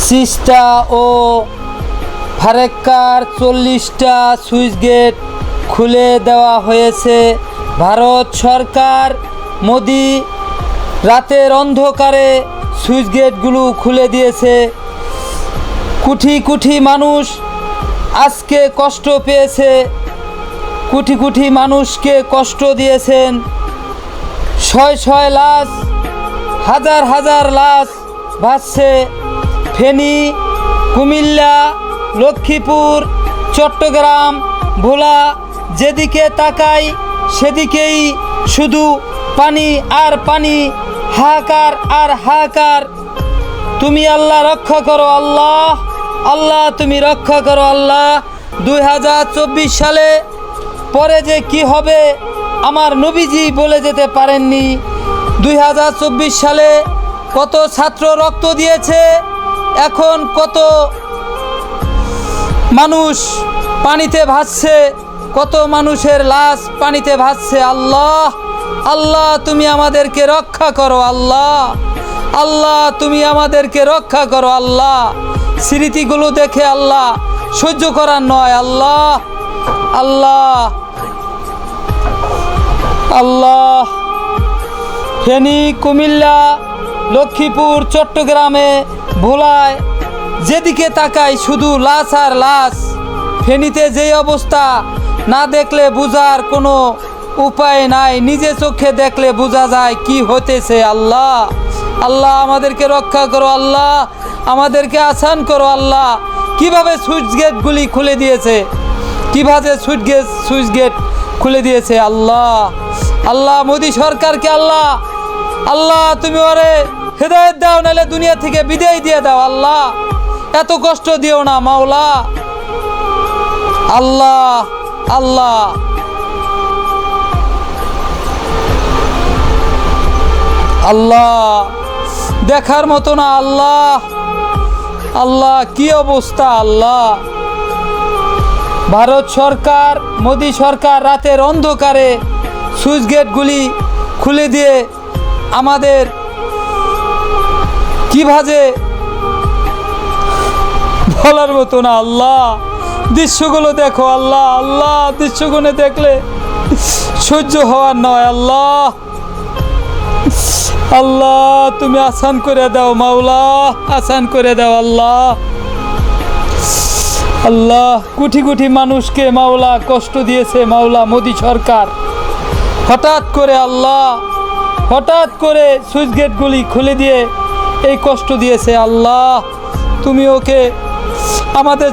সিস্টা ও ফারাক্কার 40টা switch gate খুলে দেওয়া হয়েছে। ভারত সরকার মোদি রাতের অন্ধকারে সুইচ গেটগুলো খুলে দিয়েছে। কোটি কোটি মানুষ আজকে কষ্ট পেয়েছে, কোটি কোটি মানুষকে কষ্ট দিয়েছেন। শয় শয় লাশ, হাজার হাজার লাশ ভাসছে। ফেনী, কুমিল্লা, লক্ষ্মীপুর, চট্টগ্রাম, ভোলা, যেদিকে তাকাই সেদিকেই শুধু পানি আর পানি, হাহাকার আর হাহাকার। তুমি আল্লাহ রক্ষা করো আল্লাহ, আল্লাহ তুমি রক্ষা করো আল্লাহ। 2024 সালে পরে যে কি হবে আমার নবীজি বলে যেতে পারেননি। 2024 সালে কত ছাত্র রক্ত দিয়েছে, এখন কত মানুষ পানিতে ভাসছে, কত মানুষের লাশ পানিতে ভাসছে। আল্লাহ, আল্লাহ তুমি আমাদেরকে রক্ষা করো আল্লাহ, আল্লাহ তুমি আমাদেরকে রক্ষা করো আল্লাহ। স্মৃতিগুলো দেখে আল্লাহ সহ্য করার নয় আল্লাহ, আল্লাহ, আল্লাহ। ফেনী, কুমিল্লা, লক্ষ্মীপুর, চট্টগ্রামে, ভোলায় যেদিকে তাকাই শুধু লাশ আর লাশ। ফেনীতে যেই অবস্থা, না দেখলে বোঝার কোনো উপায় নাই, নিজে চোখে দেখলে বোঝা যায় কি হতেছে। আল্লাহ, আল্লাহ আমাদেরকে রক্ষা করো আল্লাহ, আমাদেরকে আসান করো আল্লাহ। কিভাবে সুইচ গেটগুলি খুলে দিয়েছে, কিভাবে সুইচ গেট খুলে দিয়েছে আল্লাহ, আল্লাহ। মোদি সরকারকে আল্লাহ, আল্লাহ তুমি ওরে হেদায়েত দাও, নাহলে দুনিয়া থেকে বিদায় দিয়ে দাও আল্লাহ। এত কষ্ট দিও না মাওলা, আল্লাহ, আল্লাহ। আল্লাহ দেখার মতো না আল্লাহ, আল্লাহ কি অবস্থা আল্লাহ। ভারত সরকার, মোদি সরকার রাতের অন্ধকারে সুইচ গেটগুলি খুলে দিয়ে আমাদের কিভাবে বলার মতো না আল্লাহ। দৃশ্যগুলো দেখো আল্লাহ, আল্লাহ দৃশ্যগুলো দেখলে সহ্য হওয়ার নয় আল্লাহ, আল্লাহ তুমি আসান করে দাও মাওলা, আসান করে দাও আল্লাহ, আল্লাহ। কোটি কোটি মানুষকে মাওলা কষ্ট দিয়েছে মাওলা মোদি সরকার। হঠাৎ করে আল্লাহ, হঠাৎ করে সুইচ গেটগুলি খুলে দিয়ে এই কষ্ট দিয়েছে আল্লাহ। তুমি ওকে আমাদের